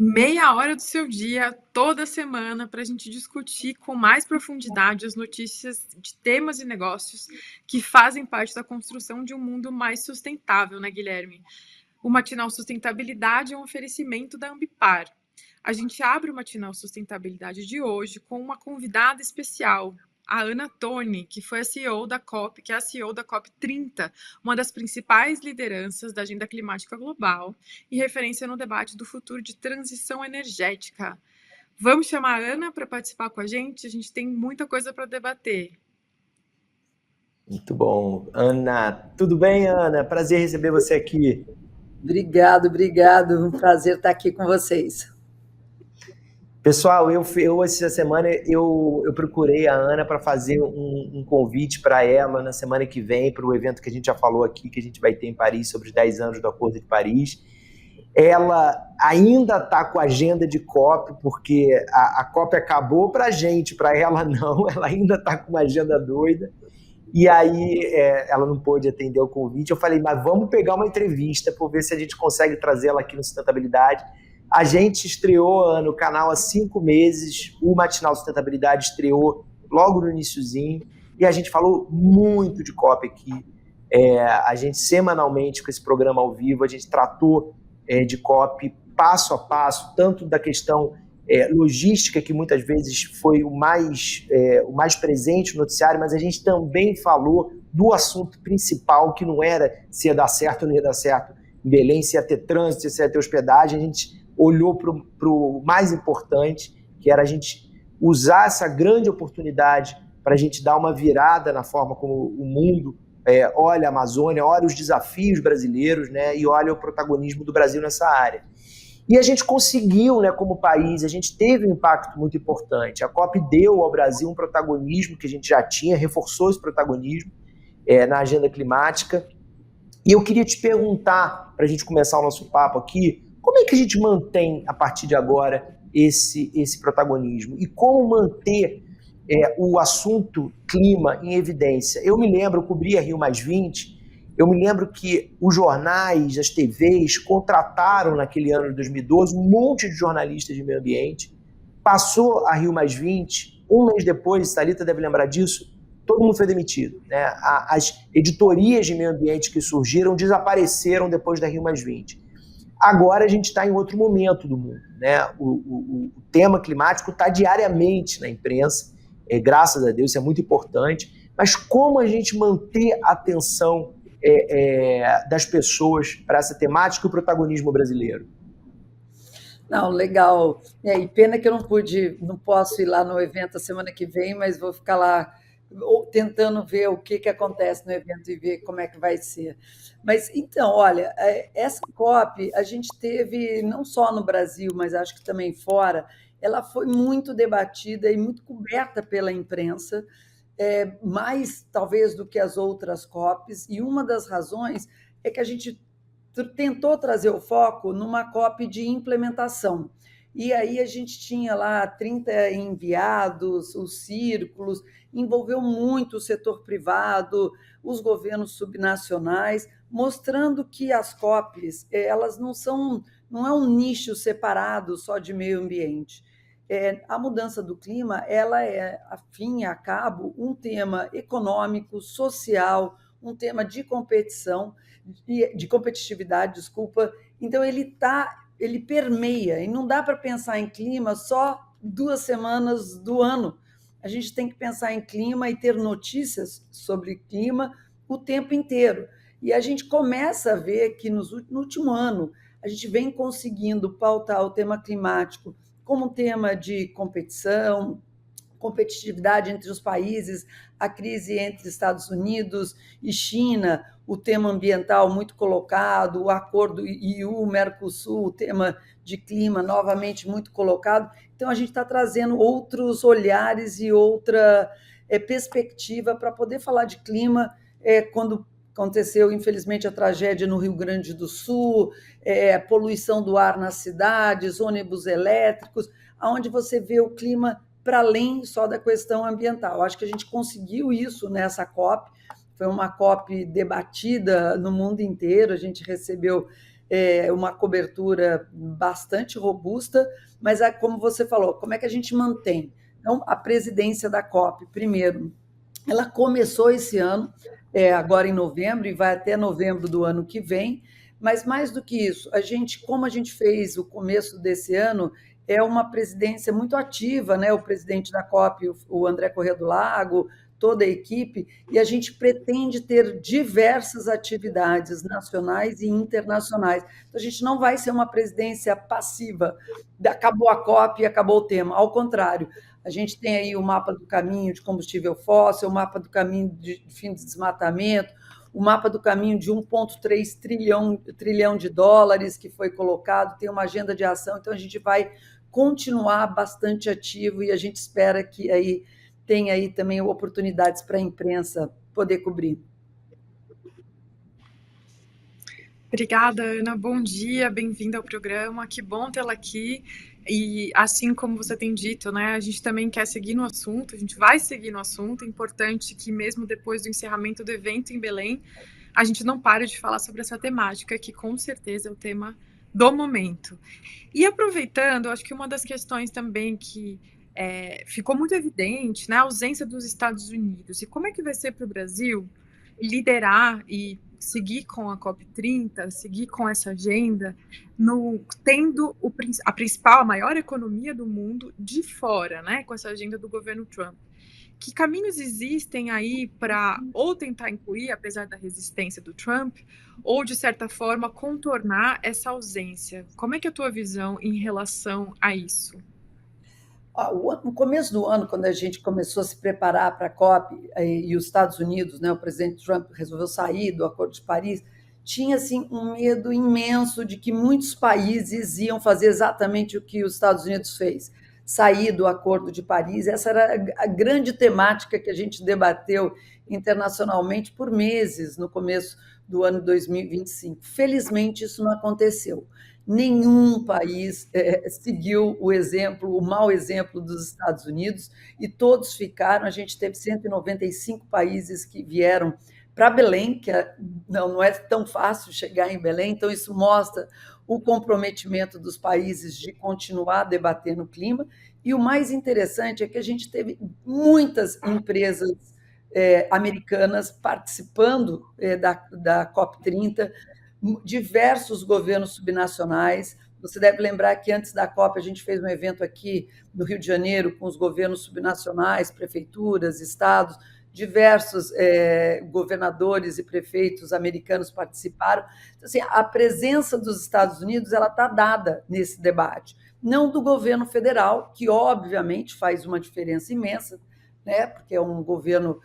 Meia hora do seu dia, toda semana, para a gente discutir com mais profundidade as notícias de temas e negócios que fazem parte da construção de um mundo mais sustentável, né, Guilherme? O Matinal Sustentabilidade é um oferecimento da Ambipar. A gente abre o Matinal Sustentabilidade de hoje com uma convidada especial, a Ana Toni, que foi a CEO da COP, que é a CEO da COP 30, uma das principais lideranças da agenda climática global e referência no debate do futuro de transição energética. Vamos chamar a Ana para participar com a gente tem muita coisa para debater. Muito bom. Ana, tudo bem, Ana? Prazer receber você aqui. Obrigado. Um prazer estar aqui com vocês. Pessoal, essa semana eu procurei a Ana para fazer um convite para ela na semana que vem, para o evento que a gente já falou aqui, que a gente vai ter em Paris, sobre os 10 anos do Acordo de Paris. Ela ainda está com a agenda de COP, porque a COP acabou para a gente, para ela não, ela ainda está com uma agenda doida. E aí ela não pôde atender o convite. Eu falei, mas vamos pegar uma entrevista para ver se a gente consegue trazê-la aqui no Sustentabilidade. A gente estreou no canal há 5 meses, o Matinal Sustentabilidade estreou logo no iniciozinho, e a gente falou muito de COP aqui. A gente semanalmente, com esse programa ao vivo, a gente tratou de COP passo a passo, tanto da questão logística, que muitas vezes foi o mais presente no noticiário, mas a gente também falou do assunto principal, que não era se ia dar certo ou não ia dar certo em Belém, se ia ter trânsito, se ia ter hospedagem. A gente olhou para o mais importante, que era a gente usar essa grande oportunidade para a gente dar uma virada na forma como o mundo olha a Amazônia, olha os desafios brasileiros, né, e olha o protagonismo do Brasil nessa área. E a gente conseguiu, né, como país, a gente teve um impacto muito importante. A COP deu ao Brasil um protagonismo que a gente já tinha, reforçou esse protagonismo na agenda climática. E eu queria te perguntar, para a gente começar o nosso papo aqui, como é que a gente mantém, a partir de agora, esse protagonismo? E como manter o assunto clima em evidência? Eu me lembro, eu cobri a Rio+20, eu me lembro que os jornais, as TVs, contrataram naquele ano de 2012 um monte de jornalistas de meio ambiente. Passou a Rio+20, um mês depois, Thalita deve lembrar disso, todo mundo foi demitido, né? As editorias de meio ambiente que surgiram desapareceram depois da Rio+20. Agora a gente está em outro momento do mundo, né? O tema climático está diariamente na imprensa, graças a Deus, isso é muito importante, mas como a gente manter a atenção das pessoas para essa temática e o protagonismo brasileiro? Não, legal. E pena que eu não posso ir lá no evento a semana que vem, mas vou ficar lá tentando ver o que acontece no evento e ver como é que vai ser. Mas, então, olha, essa COP a gente teve, não só no Brasil, mas acho que também fora, ela foi muito debatida e muito coberta pela imprensa, mais talvez do que as outras COPs, e uma das razões é que a gente tentou trazer o foco numa COP de implementação. E aí a gente tinha lá 30 enviados, os círculos, envolveu muito o setor privado, os governos subnacionais, mostrando que as COPs, elas não é um nicho separado só de meio ambiente. A mudança do clima, ela é, a fim e a cabo, um tema econômico, social, um tema de competição, de competitividade, desculpa. Então, ele permeia, e não dá para pensar em clima só 2 semanas do ano. A gente tem que pensar em clima e ter notícias sobre clima o tempo inteiro. E a gente começa a ver que no último ano a gente vem conseguindo pautar o tema climático como um tema de competição, competitividade entre os países, a crise entre Estados Unidos e China, o tema ambiental muito colocado, o acordo EU-Mercosul, o tema de clima novamente muito colocado. Então, a gente está trazendo outros olhares e outra perspectiva para poder falar de clima quando aconteceu, infelizmente, a tragédia no Rio Grande do Sul, poluição do ar nas cidades, ônibus elétricos, onde você vê o clima para além só da questão ambiental. Acho que a gente conseguiu isso nessa COP, foi uma COP debatida no mundo inteiro, a gente recebeu uma cobertura bastante robusta, mas, como você falou, como é que a gente mantém? Então, a presidência da COP, primeiro, ela começou esse ano, agora em novembro, e vai até novembro do ano que vem, mas mais do que isso, como a gente fez o começo desse ano, é uma presidência muito ativa, né? O presidente da COP, o André Corrêa do Lago, toda a equipe, e a gente pretende ter diversas atividades nacionais e internacionais. Então, a gente não vai ser uma presidência passiva, acabou a COP e acabou o tema, ao contrário. A gente tem aí o mapa do caminho de combustível fóssil, o mapa do caminho de fim de desmatamento, o mapa do caminho de 1,3 trilhão de dólares que foi colocado, tem uma agenda de ação, então a gente vai continuar bastante ativo e a gente espera que aí tenha aí também oportunidades para a imprensa poder cobrir. Obrigada, Ana. Bom dia, bem-vinda ao programa. Que bom tê-la aqui. E assim como você tem dito, né, a gente também quer seguir no assunto, a gente vai seguir no assunto. É importante que mesmo depois do encerramento do evento em Belém, a gente não pare de falar sobre essa temática, que com certeza é o tema do momento. E aproveitando, acho que uma das questões também que ficou muito evidente, né, a ausência dos Estados Unidos. E como é que vai ser para o Brasil liderar e seguir com a COP30, seguir com essa agenda, tendo a principal, a maior economia do mundo de fora, né, com essa agenda do governo Trump. Que caminhos existem aí para ou tentar incluir, apesar da resistência do Trump, ou, de certa forma, contornar essa ausência? Como é que é a tua visão em relação a isso? No começo do ano, quando a gente começou a se preparar para a COP e os Estados Unidos, né, o presidente Trump resolveu sair do Acordo de Paris, tinha assim, um medo imenso de que muitos países iam fazer exatamente o que os Estados Unidos fez, sair do Acordo de Paris. Essa era a grande temática que a gente debateu internacionalmente por meses no começo do ano 2025. Felizmente, isso não aconteceu. Nenhum país seguiu o mau exemplo dos Estados Unidos e todos ficaram. A gente teve 195 países que vieram para Belém, que não é tão fácil chegar em Belém, então isso mostra o comprometimento dos países de continuar debatendo o clima. E o mais interessante é que a gente teve muitas empresas americanas participando da COP30, diversos governos subnacionais. Você deve lembrar que antes da COP a gente fez um evento aqui no Rio de Janeiro com os governos subnacionais, prefeituras, estados, diversos governadores e prefeitos americanos participaram. Então, assim, a presença dos Estados Unidos ela está dada nesse debate, não do governo federal, que obviamente faz uma diferença imensa, né, porque é um governo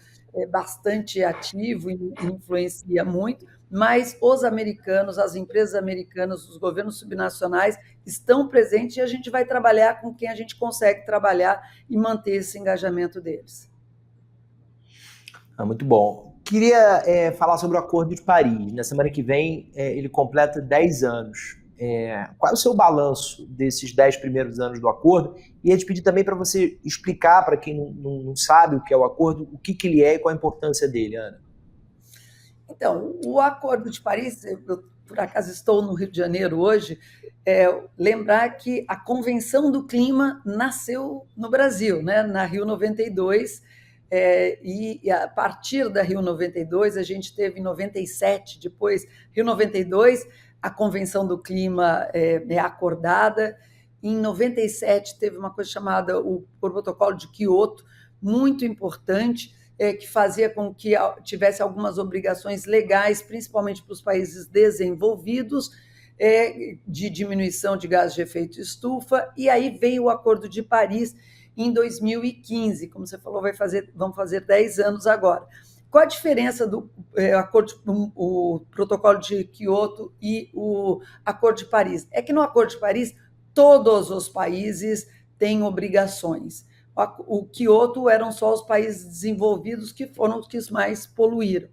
bastante ativo e influencia muito, mas os americanos, as empresas americanas, os governos subnacionais estão presentes e a gente vai trabalhar com quem a gente consegue trabalhar e manter esse engajamento deles. Muito bom. Queria falar sobre o Acordo de Paris. Na semana que vem, ele completa 10 anos. Qual é o seu balanço desses 10 primeiros anos do acordo? E ia te pedir também para você explicar, para quem não sabe o que é o acordo, o que ele é e qual a importância dele, Ana. Então, o Acordo de Paris, eu, por acaso estou no Rio de Janeiro hoje, lembrar que a Convenção do Clima nasceu no Brasil, né, na Rio 92, e a partir da Rio 92, a gente teve em 97, depois Rio 92, a Convenção do Clima é acordada. Em 97 teve uma coisa chamada o Protocolo de Quioto, muito importante, que fazia com que tivesse algumas obrigações legais, principalmente para os países desenvolvidos, de diminuição de gases de efeito estufa, e aí veio o Acordo de Paris em 2015, como você falou, vamos fazer 10 anos agora. Qual a diferença do o Protocolo de Quioto e o Acordo de Paris? É que no Acordo de Paris, todos os países têm obrigações. O Quioto eram só os países desenvolvidos que foram os que mais poluíram.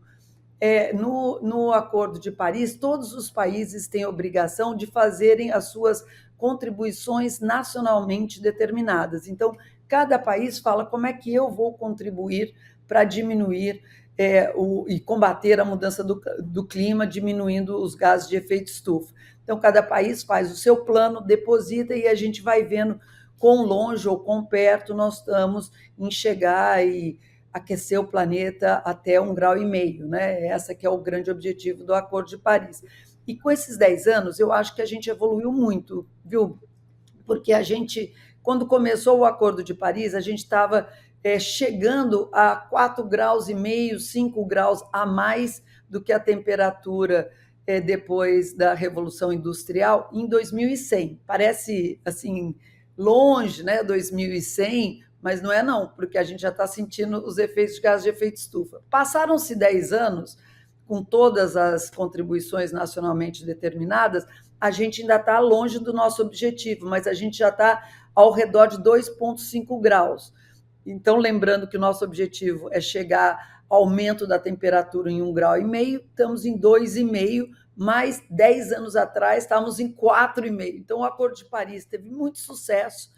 No Acordo de Paris, todos os países têm obrigação de fazerem as suas contribuições nacionalmente determinadas. Então, cada país fala como é que eu vou contribuir para diminuir e combater a mudança do clima, diminuindo os gases de efeito estufa. Então, cada país faz o seu plano, deposita e a gente vai vendo quão longe ou quão perto nós estamos em chegar e aquecer o planeta até 1,5 graus, né? Esse que é o grande objetivo do Acordo de Paris. E com esses 10 anos, eu acho que a gente evoluiu muito, viu? Porque a gente, quando começou o Acordo de Paris, a gente estava chegando a 4,5 graus, 5 graus a mais do que a temperatura depois da Revolução Industrial em 2100. Parece assim longe, né? 2100, mas não é não, porque a gente já está sentindo os efeitos de gases de efeito estufa. Passaram-se 10 anos, com todas as contribuições nacionalmente determinadas, a gente ainda está longe do nosso objetivo, mas a gente já está ao redor de 2,5 graus. Então, lembrando que o nosso objetivo é chegar ao aumento da temperatura em 1,5 graus, estamos em 2,5, mas 10 anos atrás estávamos em 4,5. Então, o Acordo de Paris teve muito sucesso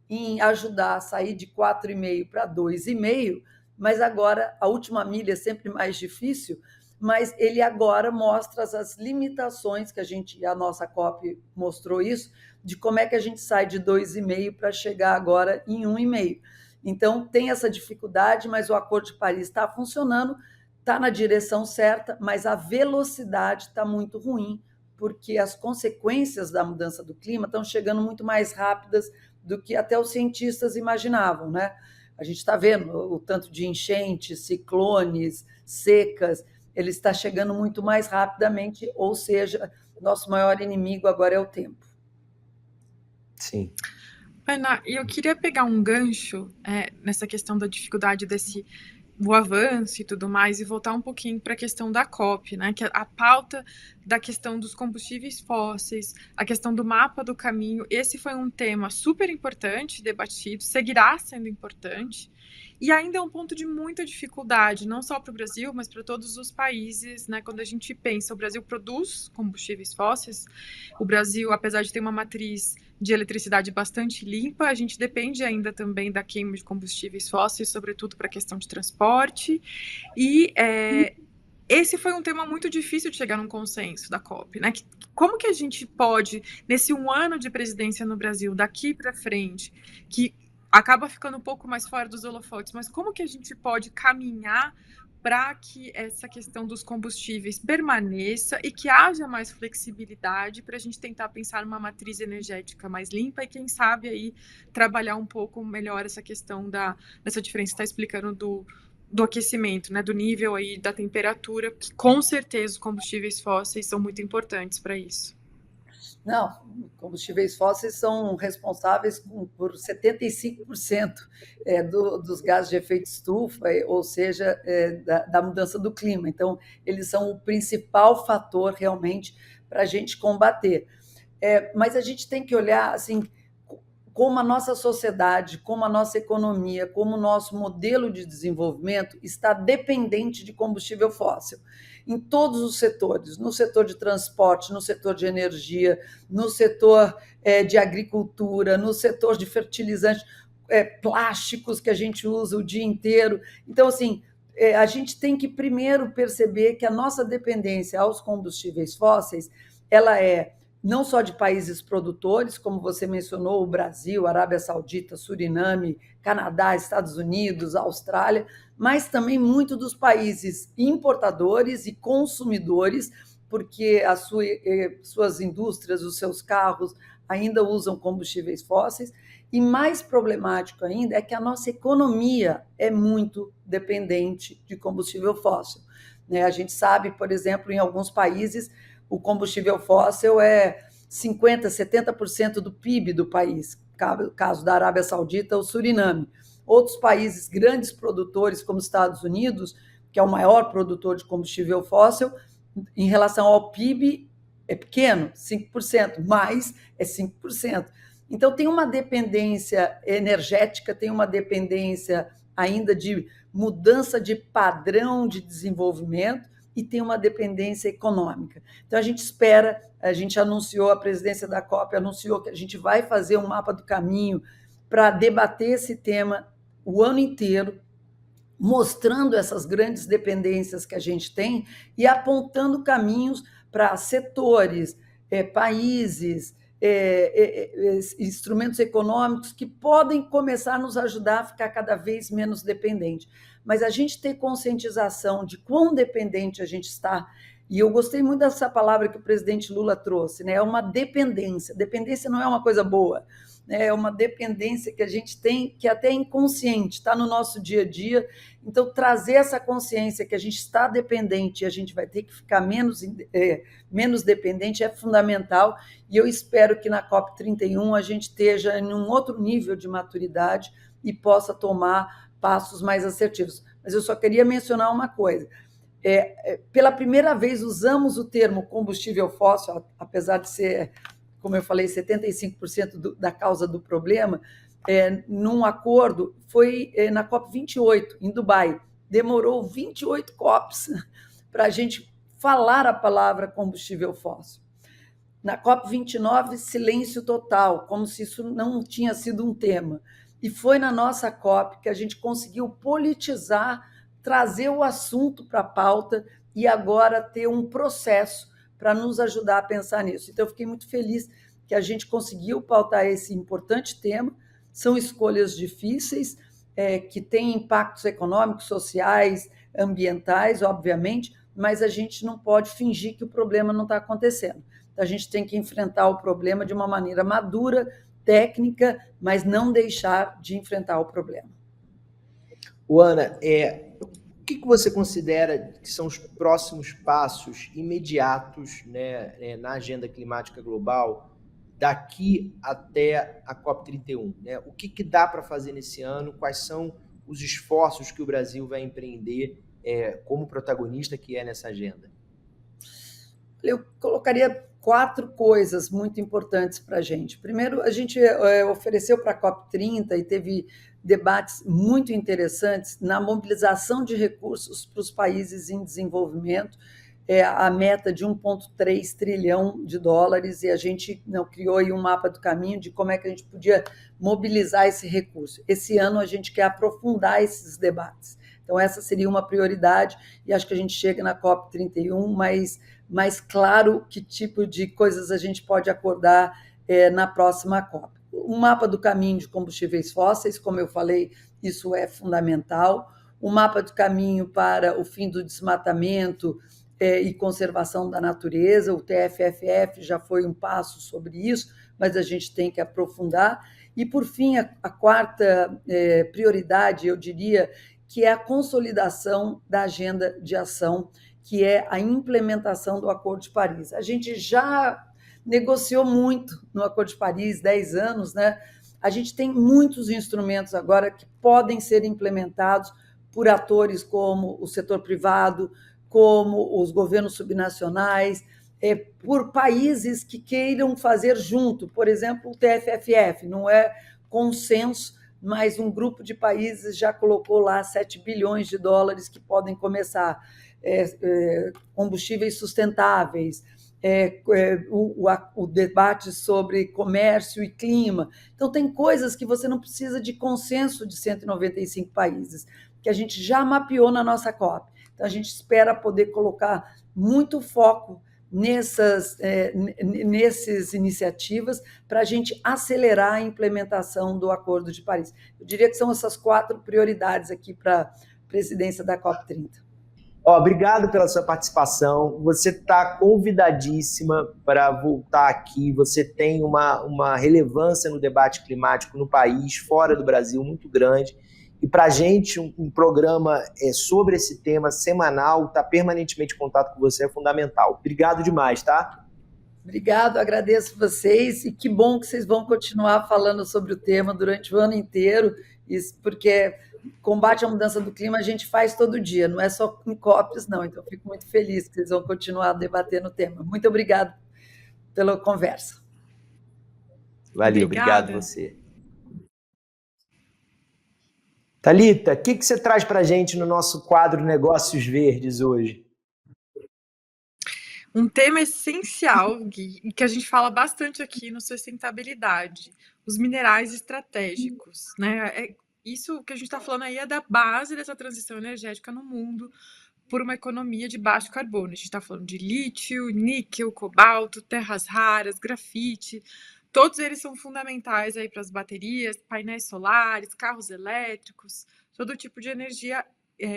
em ajudar a sair de 4,5 para 2,5, mas agora a última milha é sempre mais difícil, mas ele agora mostra as limitações que a nossa COP mostrou isso, de como é que a gente sai de 2,5 para chegar agora em 1,5. Então, tem essa dificuldade, mas o Acordo de Paris está funcionando, está na direção certa, mas a velocidade está muito ruim, porque as consequências da mudança do clima estão chegando muito mais rápidas do que até os cientistas imaginavam, né? A gente está vendo o tanto de enchentes, ciclones, secas, ele está chegando muito mais rapidamente, ou seja, nosso maior inimigo agora é o tempo. Sim. Ana, eu queria pegar um gancho nessa questão da dificuldade do avanço e tudo mais, e voltar um pouquinho para a questão da COP, né? Que a pauta da questão dos combustíveis fósseis, a questão do mapa do caminho, esse foi um tema super importante, debatido, seguirá sendo importante, e ainda é um ponto de muita dificuldade, não só para o Brasil, mas para todos os países, né? Quando a gente pensa, o Brasil produz combustíveis fósseis, o Brasil, apesar de ter uma matriz de eletricidade bastante limpa, a gente depende ainda também da queima de combustíveis fósseis, sobretudo para a questão de transporte, e esse foi um tema muito difícil de chegar num consenso da COP, né? Como que a gente pode, nesse 1 ano de presidência no Brasil, daqui para frente, que acaba ficando um pouco mais fora dos holofotes, mas como que a gente pode caminhar para que essa questão dos combustíveis permaneça e que haja mais flexibilidade para a gente tentar pensar numa matriz energética mais limpa e, quem sabe, aí trabalhar um pouco melhor essa questão dessa diferença que está explicando do aquecimento, né, do nível aí da temperatura, que com certeza os combustíveis fósseis são muito importantes para isso. Não, combustíveis fósseis são responsáveis por 75% dos gases de efeito estufa, ou seja, da mudança do clima. Então, eles são o principal fator realmente para a gente combater. Mas a gente tem que olhar assim, como a nossa sociedade, como a nossa economia, como o nosso modelo de desenvolvimento está dependente de combustível fóssil. Em todos os setores, no setor de transporte, no setor de energia, no setor de agricultura, no setor de fertilizantes, plásticos que a gente usa o dia inteiro. Então, assim, a gente tem que primeiro perceber que a nossa dependência aos combustíveis fósseis, ela é não só de países produtores, como você mencionou, o Brasil, Arábia Saudita, Suriname, Canadá, Estados Unidos, Austrália, mas também muito dos países importadores e consumidores, porque as suas indústrias, os seus carros ainda usam combustíveis fósseis, e mais problemático ainda é que a nossa economia é muito dependente de combustível fóssil. A gente sabe, por exemplo, em alguns países, o combustível fóssil é 50%, 70% do PIB do país, caso da Arábia Saudita ou Suriname. Outros países grandes produtores, como Estados Unidos, que é o maior produtor de combustível fóssil, em relação ao PIB, é pequeno, 5%, mas é 5%. Então, tem uma dependência energética, tem uma dependência ainda de mudança de padrão de desenvolvimento, e tem uma dependência econômica. Então, a gente espera, a gente anunciou, a presidência da COP anunciou que a gente vai fazer um mapa do caminho para debater esse tema o ano inteiro, mostrando essas grandes dependências que a gente tem e apontando caminhos para setores, países, instrumentos econômicos que podem começar a nos ajudar a ficar cada vez menos dependente. Mas a gente ter conscientização de quão dependente a gente está, e eu gostei muito dessa palavra que o presidente Lula trouxe, né? É uma dependência. Dependência não é uma coisa boa, né? É uma dependência que a gente tem, que até é inconsciente, está no nosso dia a dia. Então, trazer essa consciência que a gente está dependente e a gente vai ter que ficar menos dependente é fundamental. E eu espero que na COP31 a gente esteja em um outro nível de maturidade e possa tomar passos mais assertivos. Mas eu só queria mencionar uma coisa. Pela primeira vez usamos o termo combustível fóssil, apesar de ser, como eu falei, 75% da causa do problema, num acordo, foi na COP28, em Dubai. Demorou 28 COPs para a gente falar a palavra combustível fóssil. Na COP29, silêncio total, como se isso não tinha sido um tema. E foi na nossa COP que a gente conseguiu politizar, trazer o assunto para a pauta e agora ter um processo para nos ajudar a pensar nisso. Então, eu fiquei muito feliz que a gente conseguiu pautar esse importante tema. São escolhas difíceis, que têm impactos econômicos, sociais, ambientais, obviamente, mas a gente não pode fingir que o problema não está acontecendo. Então, a gente tem que enfrentar o problema de uma maneira madura, técnica, mas não deixar de enfrentar o problema. Ana, o que você considera que são os próximos passos imediatos, né, na agenda climática global daqui até a COP31? Né? O que dá para fazer nesse ano? Quais são os esforços que o Brasil vai empreender como protagonista que é nessa agenda? Eu colocaria 4 coisas muito importantes para a gente. Primeiro, a gente ofereceu para a COP30 e teve debates muito interessantes na mobilização de recursos para os países em desenvolvimento, a meta de 1,3 trilhão de dólares, e a gente criou aí um mapa do caminho de como é que a gente podia mobilizar esse recurso. Esse ano a gente quer aprofundar esses debates. Então, essa seria uma prioridade, e acho que a gente chega na COP31 mais claro que tipo de coisas a gente pode acordar na próxima COP. O mapa do caminho de combustíveis fósseis, como eu falei, isso é fundamental. O mapa do caminho para o fim do desmatamento e conservação da natureza, o TFFF já foi um passo sobre isso, mas a gente tem que aprofundar. E, por fim, a quarta prioridade, eu diria, que é a consolidação da agenda de ação, que é a implementação do Acordo de Paris. A gente já negociou muito no Acordo de Paris, 10 anos, né? A gente tem muitos instrumentos agora que podem ser implementados por atores como o setor privado, como os governos subnacionais, por países que queiram fazer junto. Por exemplo, o TFFF não é consenso, mas um grupo de países já colocou lá 7 bilhões de dólares que podem começar. Combustíveis sustentáveis, o debate sobre comércio e clima. Então, tem coisas que você não precisa de consenso de 195 países, que a gente já mapeou na nossa COP. Então, a gente espera poder colocar muito foco nessas iniciativas para a gente acelerar a implementação do Acordo de Paris. Eu diria que são essas 4 prioridades aqui para a presidência da COP30. Obrigado pela sua participação. Você está convidadíssima para voltar aqui. Você tem uma relevância no debate climático no país, fora do Brasil, muito grande. E para a gente, um programa sobre esse tema semanal, estar permanentemente em contato com você é fundamental. Obrigado demais, tá? Obrigado, agradeço vocês. E que bom que vocês vão continuar falando sobre o tema durante o ano inteiro, porque combate à mudança do clima a gente faz todo dia, não é só em COPs, não. Então, fico muito feliz que vocês vão continuar debatendo o tema. Muito obrigado pela conversa. Valeu, obrigado você. Thalita, o que você traz para a gente no nosso quadro Negócios Verdes hoje? Um tema essencial, Gui, e que a gente fala bastante aqui no Sustentabilidade, os minerais estratégicos, né? isso que a gente está falando aí é da base dessa transição energética no mundo por uma economia de baixo carbono. A gente está falando de lítio, níquel, cobalto, terras raras, grafite. Todos eles são fundamentais aí para as baterias, painéis solares, carros elétricos, todo tipo de energia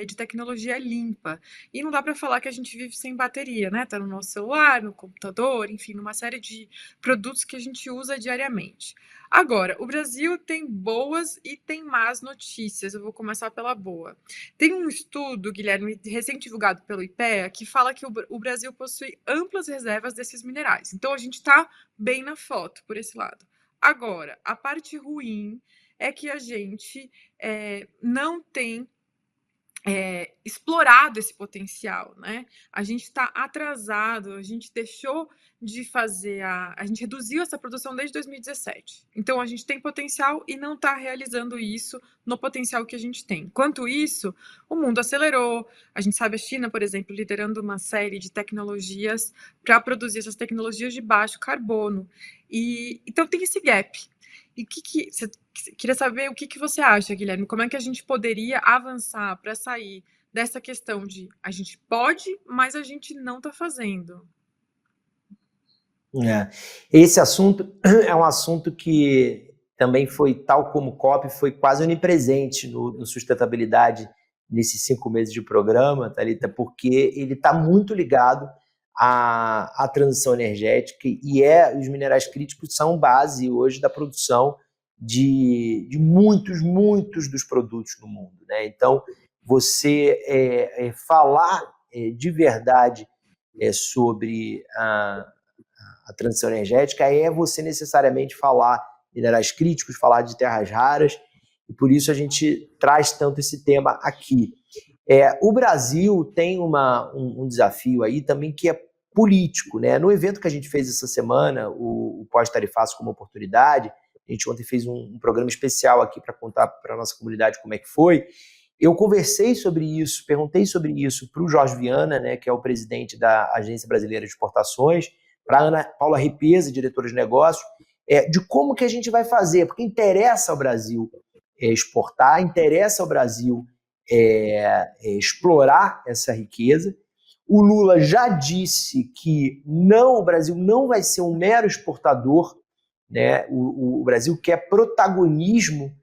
de tecnologia limpa. E não dá para falar que a gente vive sem bateria, né? Tá no nosso celular, no computador, enfim, numa série de produtos que a gente usa diariamente. Agora, o Brasil tem boas e tem más notícias. Eu vou começar pela boa. Tem um estudo, Guilherme, recém-divulgado pelo IPEA, que fala que o Brasil possui amplas reservas desses minerais. Então, a gente está bem na foto por esse lado. Agora, a parte ruim é que a gente não tem explorado esse potencial, né? A gente está atrasado, a gente deixou de fazer a gente reduziu essa produção desde 2017. Então a gente tem potencial e não está realizando isso no potencial que a gente tem. Enquanto isso, o mundo acelerou. A gente sabe a China, por exemplo, liderando uma série de tecnologias para produzir essas tecnologias de baixo carbono. E então tem esse gap. E você queria saber o que você acha, Guilherme? Como é que a gente poderia avançar para sair dessa questão de a gente pode, mas a gente não está fazendo? Esse assunto é um assunto que também foi, tal como o COP, foi quase onipresente no Sustentabilidade nesses 5 meses de programa, Thalita, porque ele está muito ligado à transição energética e os minerais críticos são base hoje da produção de muitos dos produtos no mundo, né? Então, você falar de verdade sobre a transição energética é você necessariamente falar minerais críticos, falar de terras raras, e por isso a gente traz tanto esse tema aqui. O Brasil tem um desafio aí também que é político, né? No evento que a gente fez essa semana, o Pós-Tarifaço como Oportunidade, a gente ontem fez um programa especial aqui para contar para a nossa comunidade como é que foi. Eu conversei sobre isso, perguntei sobre isso para o Jorge Viana, né, que é o presidente da Agência Brasileira de Exportações, para a Ana Paula Repesa, diretora de negócios, de como que a gente vai fazer, porque interessa ao Brasil exportar, interessa ao Brasil explorar essa riqueza. O Lula já disse que o Brasil não vai ser um mero exportador, né? O Brasil quer protagonismo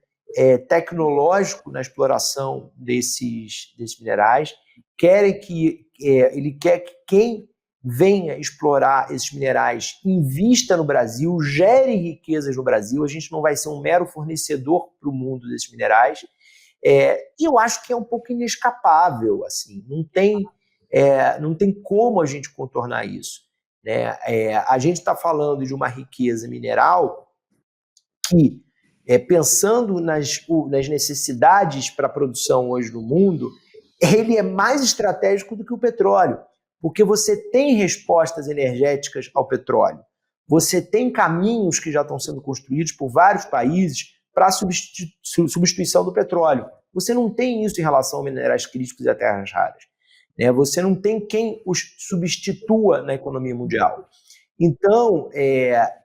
tecnológico na exploração desses minerais, ele quer que quem venha explorar esses minerais invista no Brasil, gere riquezas no Brasil, a gente não vai ser um mero fornecedor para o mundo desses minerais, e eu acho que é um pouco inescapável, assim, não tem como a gente contornar isso, né? A gente está falando de uma riqueza mineral que, pensando nas necessidades para a produção hoje no mundo, ele é mais estratégico do que o petróleo, porque você tem respostas energéticas ao petróleo, você tem caminhos que já estão sendo construídos por vários países para a substituição do petróleo. Você não tem isso em relação a minerais críticos e a terras raras, né? Você não tem quem os substitua na economia mundial. Então,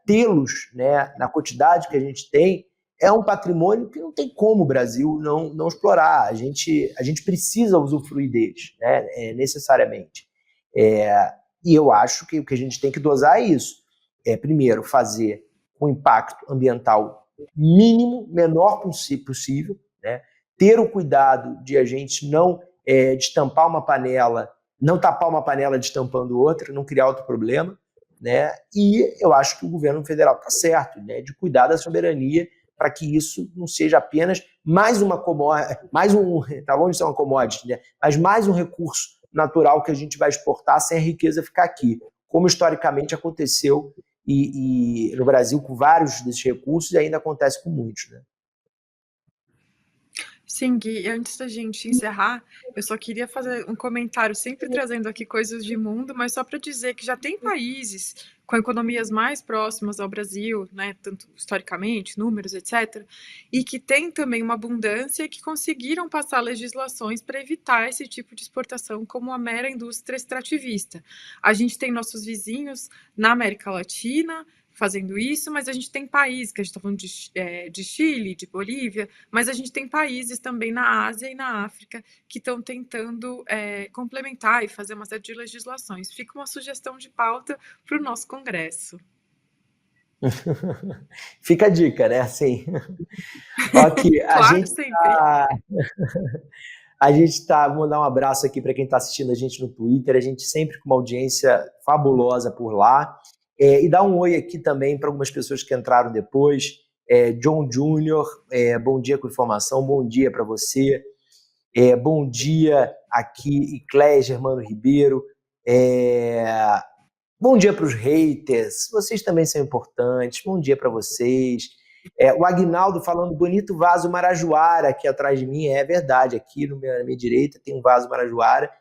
tê-los, né, na quantidade que a gente tem é um patrimônio que não tem como o Brasil não explorar. A gente precisa usufruir deles, né, necessariamente. E eu acho que o que a gente tem que dosar é isso. Primeiro, fazer um impacto ambiental mínimo, menor possível, né? Ter o cuidado de a gente não destampar uma panela, não tapar uma panela destampando outra, não criar outro problema, né? E eu acho que o governo federal está certo, né, de cuidar da soberania para que isso não seja apenas mais uma commodity, está longe de ser uma commodity, né, mas mais um recurso natural que a gente vai exportar sem a riqueza ficar aqui, como historicamente aconteceu e no Brasil com vários desses recursos e ainda acontece com muitos, né? Sim, Gui, antes da gente encerrar, eu só queria fazer um comentário, sempre trazendo aqui coisas de mundo, mas só para dizer que já tem países com economias mais próximas ao Brasil, né, tanto historicamente, números, etc., e que tem também uma abundância e que conseguiram passar legislações para evitar esse tipo de exportação como a mera indústria extrativista. A gente tem nossos vizinhos na América Latina, fazendo isso, mas a gente tem países, que a gente está falando de Chile, de Bolívia, mas a gente tem países também na Ásia e na África que estão tentando complementar e fazer uma série de legislações. Fica uma sugestão de pauta para o nosso Congresso. Fica a dica, né? Assim, aqui, Claro, sempre. A gente está, vou dar um abraço aqui para quem está assistindo a gente no Twitter, a gente sempre com uma audiência fabulosa por lá. E dá um oi aqui também para algumas pessoas que entraram depois. John Júnior, bom dia com informação, bom dia para você. Bom dia aqui, Icléia Germano Ribeiro. Bom dia para os haters, vocês também são importantes, bom dia para vocês. O Aguinaldo falando, bonito vaso Marajoara aqui atrás de mim, é verdade, aqui na minha direita tem um vaso Marajoara.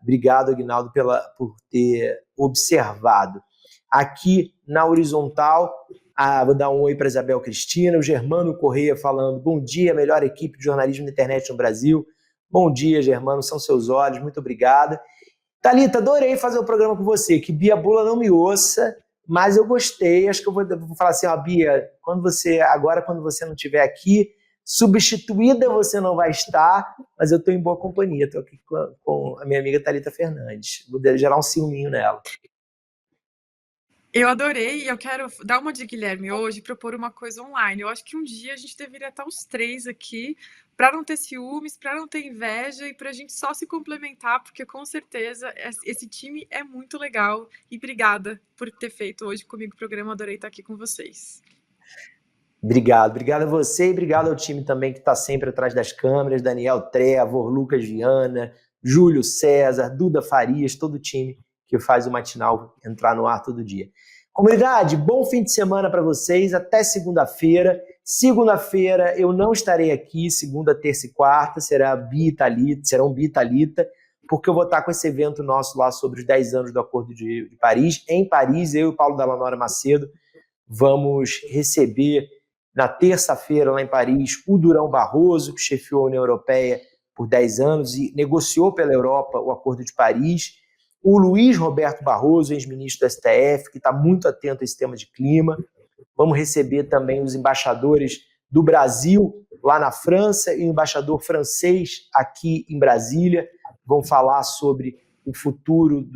Obrigado, Aguinaldo, por ter observado. Aqui na horizontal, vou dar um oi para Isabel Cristina, o Germano Correia falando, bom dia, melhor equipe de jornalismo na internet no Brasil. Bom dia, Germano, são seus olhos, muito obrigada. Thalita, adorei fazer o programa com você, que Bia Bula não me ouça, mas eu gostei, acho que eu vou falar assim, Bia, quando você não estiver aqui, substituída você não vai estar, mas eu estou em boa companhia, estou aqui com a minha amiga Thalita Fernandes, vou gerar um ciúminho nela. Eu adorei e eu quero dar uma de Guilherme hoje e propor uma coisa online. Eu acho que um dia a gente deveria estar os três aqui para não ter ciúmes, para não ter inveja e para a gente só se complementar, porque com certeza esse time é muito legal. E obrigada por ter feito hoje comigo o programa, adorei estar aqui com vocês. Obrigado a você e obrigado ao time também que está sempre atrás das câmeras, Daniel Trevor, Lucas Viana, Júlio César, Duda Farias, todo o time que faz o Matinal entrar no ar todo dia. Comunidade, bom fim de semana para vocês, até segunda-feira. Segunda-feira eu não estarei aqui, segunda, terça e quarta, serão Bia e Thalita, porque eu vou estar com esse evento nosso lá sobre os 10 anos do Acordo de Paris. Em Paris, eu e o Paulo Dallanora Macedo vamos receber na terça-feira lá em Paris o Durão Barroso, que chefiou a União Europeia por 10 anos e negociou pela Europa o Acordo de Paris. O Luiz Roberto Barroso, ex-ministro do STF, que está muito atento a esse tema de clima. Vamos receber também os embaixadores do Brasil lá na França e o embaixador francês aqui em Brasília. Vão falar sobre o futuro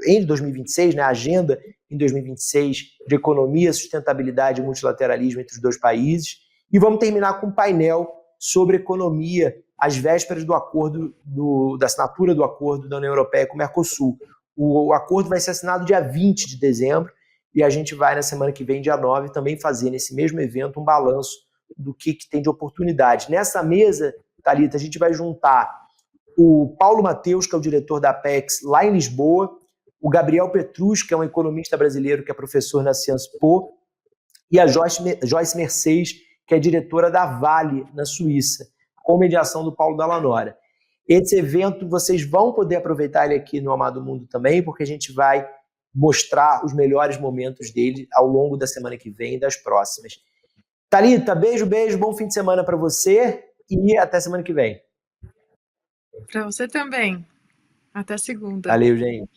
em 2026, né, a agenda em 2026 de economia, sustentabilidade e multilateralismo entre os dois países. E vamos terminar com um painel sobre economia às vésperas da assinatura do acordo da União Europeia com o Mercosul. O acordo vai ser assinado dia 20 de dezembro e a gente vai, na semana que vem, dia 9, também fazer nesse mesmo evento um balanço do que tem de oportunidade. Nessa mesa, Thalita, a gente vai juntar o Paulo Mateus, que é o diretor da Apex lá em Lisboa, o Gabriel Petrus, que é um economista brasileiro que é professor na Sciences Po, e a Joyce Mercedes, que é diretora da Vale, na Suíça, com mediação do Paulo Dallanora. Esse evento, vocês vão poder aproveitar ele aqui no Amado Mundo também, porque a gente vai mostrar os melhores momentos dele ao longo da semana que vem e das próximas. Thalita, beijo, bom fim de semana para você e até semana que vem. Para você também. Até segunda. Valeu, gente.